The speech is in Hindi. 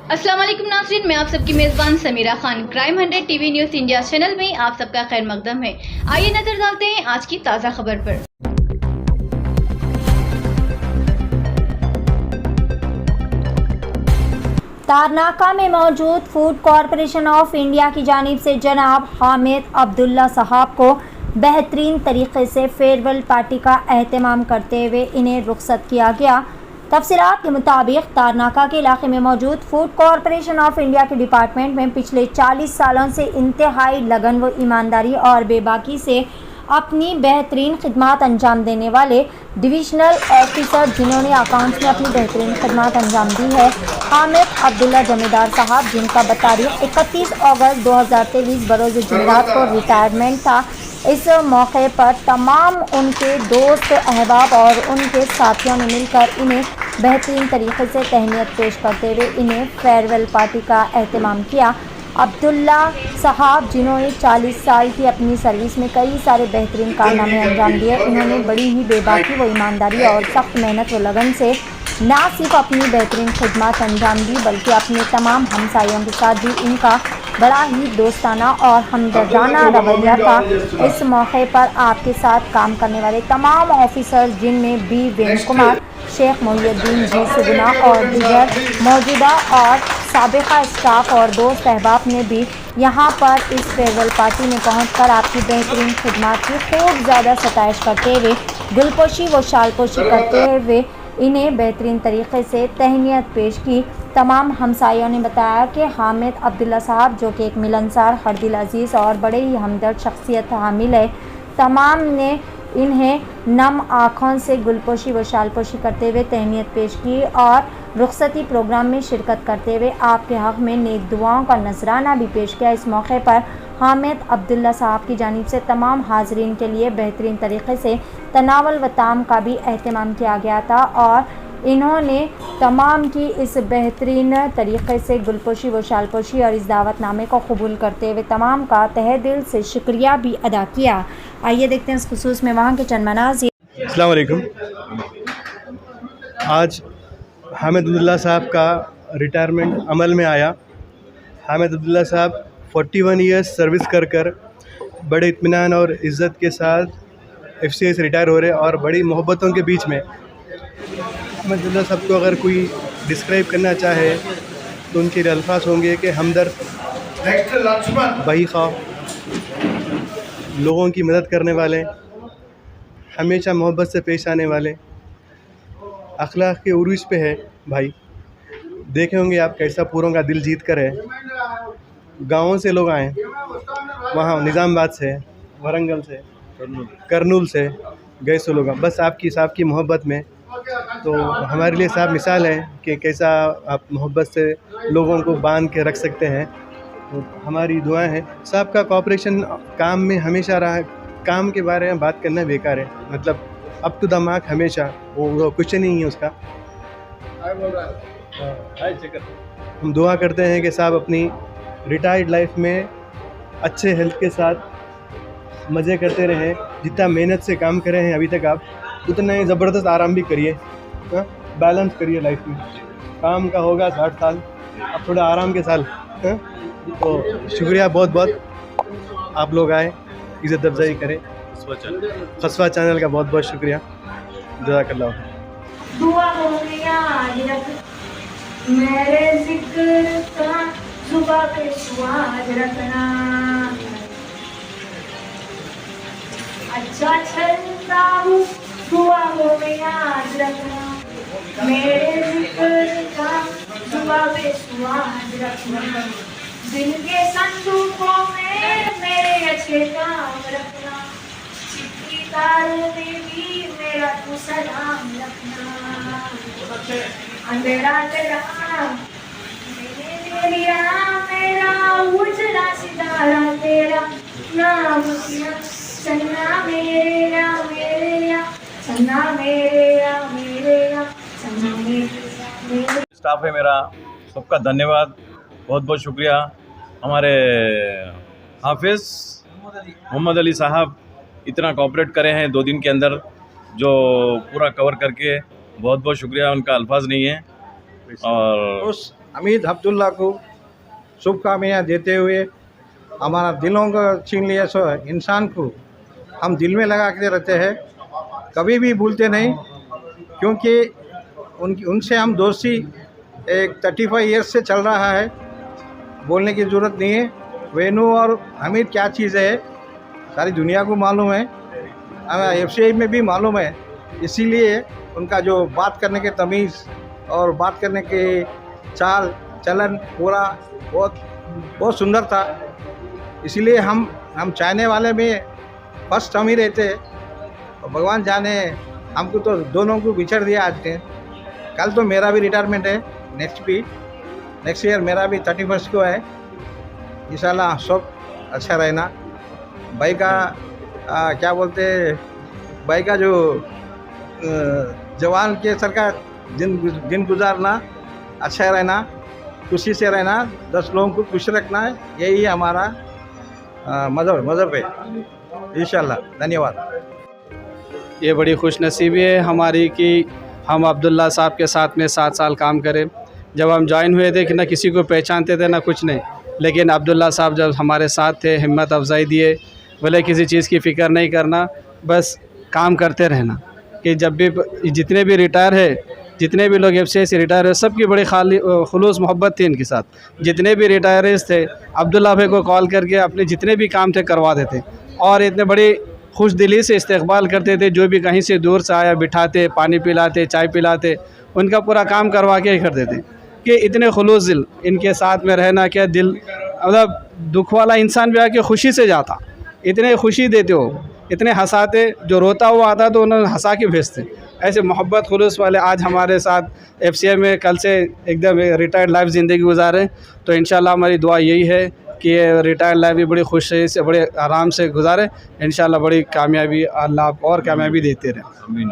अस्सलाम वालेकुम नाज़रीन, मैं आप सबकी मेज़बान Samira Khan. Crime 100 TV news India channel में आप सबका खैर मकदम है। आइए नजर डालते हैं आज की ताज़ा खबर पर। तारनाका में मौजूद फूड कॉरपोरेशन ऑफ इंडिया की जानिब से जनाब हामिद अब्दुल्ला साहब को बेहतरीन तरीके से फेयरवेल पार्टी का एहतमाम करते हुए इन्हें रुखसत किया गया। तफसीलात के मुताबिक तारनाका के इलाके में मौजूद फूड कॉरपोरेशन ऑफ इंडिया के डिपार्टमेंट में पिछले 40 सालों से इंतहाई लगन व ईमानदारी और बेबाकी से अपनी बेहतरीन खिदमात अंजाम देने वाले डिविजनल ऑफिसर जिन्होंने अकाउंट्स में अपनी बेहतरीन खिदमात अंजाम दी है, हामिद अब्दुल्ला जमींदार साहब, जिनका बतारीख 31 अगस्त 2023 बरोज़ जुमेरात को रिटायरमेंट था। इस मौके पर तमाम उनके दोस्त, अहबाब और उनके साथियों ने मिलकर इन्हें बेहतरीन तरीके से तहनीत पेश करते हुए इन्हें फेयरवेल पार्टी का एहतमाम किया। अब्दुल्ला साहब, जिन्होंने 40 साल की अपनी सर्विस में कई सारे बेहतरीन कारनामे अंजाम दिए, इन्होंने बड़ी ही बेबाकी व ईमानदारी और सख्त मेहनत व लगन से न सिर्फ अपनी बेहतरीन खिदमत अंजाम दी बल्कि अपने तमाम हमसायों के साथ भी इनका बड़ा ही दोस्ताना और हमदर्दाना रवैया था। इस मौके पर आपके साथ काम करने वाले तमाम ऑफिसर, जिनमें बी वेणु कुमार, शेख मोहिउद्दीन जी सुगुना और दीगर मौजूदा और साबिका स्टाफ और दोस्त अहबाब ने भी यहाँ पर इस फेयरवेल पार्टी में पहुंचकर आपकी बेहतरीन खिदमत की खूब ज़्यादा सताइश करते हुए गुलपोशी व शालपोशी करते हुए इन्हें बेहतरीन तरीके से तहनीत पेश की। तमाम हमसायों ने बताया कि हामिद अब्दुल्ला साहब, जो कि एक मिलनसार, हरदिल अजीज़ और बड़े ही हमदर्द शख्सियत हामिल है, तमाम ने इन्हें नम आँखों से गुलपोशी व शालपोशी करते हुए तहनीत पेश की और रुखसती प्रोग्राम में शिरकत करते हुए आपके हक़ में नेक दुआओं का नजराना भी पेश किया। इस मौके पर हामिद अब्दुल्ला साहब की जानिब से तमाम हाज़रीन के लिए बेहतरीन तरीके से तनावल व ताम का भी एहतमाम किया गया था और इन्होंने तमाम की इस बेहतरीन तरीके से गुलपोशी व शालपोशी और इस दावतनामे को कबूल करते हुए तमाम का तहे दिल से शुक्रिया भी अदा किया। आइए देखते हैं इस खुसूस में वहाँ के चंद मनाज़िर। अस्सलाम वालेकुम। आज हामिद अब्दुल्ला साहब का रिटायरमेंट अमल में आया। हामिद अब्दुल्ला साहब 41 ईयर्स सर्विस कर बड़े इत्मीनान और इज़्ज़त के साथ FCI से रिटायर हो रहे और बड़ी मोहब्बतों के बीच में हामिद अब्दुल्ला साहब को अगर कोई डिस्क्राइब करना चाहे तो उनके अल्फाज होंगे कि हमदर्द, बही-ख्वाह, लोगों की मदद करने वाले, हमेशा मोहब्बत से पेश आने वाले, अखलाक के उरूज पे है भाई। देखे होंगे आप कैसा पूरों का दिल जीत कर है। गाँवों से लोग आए, वहाँ निज़ामाबाद से, वरंगल से, करनूल से गए सो लोग, बस आपकी साहब की मोहब्बत में। तो हमारे लिए साहब मिसाल है कि कैसा आप मोहब्बत से लोगों को बांध के रख सकते हैं। तो हमारी दुआएं हैं। साहब का कॉपरेशन काम में हमेशा रहा। काम के बारे में बात करना बेकार है, मतलब अप टू द मार्क हमेशा, वो कुछ नहीं है उसका। हम दुआ करते हैं कि साहब अपनी रिटायर्ड लाइफ में अच्छे हेल्थ के साथ मज़े करते रहें। जितना मेहनत से काम करे हैं अभी तक आप, उतना ही ज़बरदस्त आराम भी करिए, बैलेंस करिए लाइफ में। काम का होगा 60 साल, अब थोड़ा आराम के साल। तो शुक्रिया बहुत बहुत, आप लोग आए, इज़्ज़त अफजाई करें। खसवा चैनल का बहुत बहुत शुक्रिया। जज़ाकल्लाह। दुआ हो याद रख मेरे जिक्र का, सुबह पे स्वाद रखना, अच्छा चलता हूँ, दुआ हो याद रखना मेरे जिक्र का, सुबह पे स्वाद रखना, दिल के संदूकों में मेरे अच्छे काम रखना, चिट्ठी तारों में भी मेरा तू सलाम रखना, अंधेरा तेरा मेरा उजला सितारा तेरा, नाम चन्ना मेरा मेरे, चन्ना मेरा मेरे, चन्ना मेरे। स्टाफ है मेरा, सबका धन्यवाद, बहुत बहुत शुक्रिया। हमारे हाफिज़ मोहम्मद अली साहब इतना कोऑपरेट करे हैं 2 दिन के अंदर, जो पूरा कवर करके, बहुत बहुत शुक्रिया, उनका अल्फाज नहीं है। और उस हमीद अब्दुल्ला को शुभकामनाएं देते हुए हमारा दिलों का छीन लिया सो इंसान को हम दिल में लगा के रहते हैं, कभी भी भूलते नहीं, क्योंकि उनसे हम दोस्ती एक 35 ईयर्स से चल रहा है, बोलने की ज़रूरत नहीं है। वेणु और हमीद क्या चीज़ है सारी दुनिया को मालूम है, हमें FCI में भी मालूम है, इसीलिए उनका जो बात करने के तमीज़ और बात करने के चाल चलन पूरा बहुत सुंदर था। इसीलिए हम चाहने वाले में फर्स्ट हम ही रहते, और भगवान जाने हमको तो दोनों को बिछड़ दिया आज ने। कल तो मेरा भी रिटायरमेंट है, नेक्स्ट ईयर मेरा भी 31 को है। इंशाल्लाह सब अच्छा रहना। भाई का क्या बोलते, भाई का जो जवान के सरकार दिन गुजारना, अच्छा रहना, खुशी से रहना, 10 लोगों को खुश रखना है, यही हमारा मज़हब है। इंशाल्लाह। धन्यवाद। ये बड़ी खुश नसीबी है हमारी कि हम अब्दुल्ला साहब के साथ में 7 साल काम करें। जब हम ज्वाइन हुए थे कि ना किसी को पहचानते थे ना कुछ नहीं, लेकिन अब्दुल्ला साहब जब हमारे साथ थे हिम्मत अफजाई दिए, बोले किसी चीज़ की फ़िक्र नहीं करना, बस काम करते रहना। कि जब भी जितने भी रिटायर है, जितने भी लोग FCI से रिटायर है, सबकी बड़ी खुलूस मोहब्बत थी इनके साथ। जितने भी रिटायर्स थे अब्दुल्ला भाई को कॉल करके अपने जितने भी काम थे करवा देते, और इतने बड़ी खुश दिली से इस्तकबाल करते थे। जो भी कहीं से दूर से आया बिठाते, पानी पिलाते, चाय पिलाते, उनका पूरा काम करवा के ही कर देते। कि इतने खुलूस दिल इनके साथ में रहना, क्या दिल मतलब दुख वाला इंसान भी आके खुशी से जाता, इतने खुशी देते हो, इतने हंसाते, जो रोता हुआ आता तो उन्होंने हंसा के भेजते। ऐसे मोहब्बत खुलूस वाले आज हमारे साथ FCI में कल से एकदम रिटायर्ड लाइफ ज़िंदगी गुजारें। तो इंशाल्लाह हमारी दुआ यही है कि ये रिटायर्ड लाइफ भी बड़ी खुशी से, बड़े आराम से गुजारें। इंशाल्लाह बड़ी कामयाबी, अल्लाह आपको और कामयाबी देते रहें।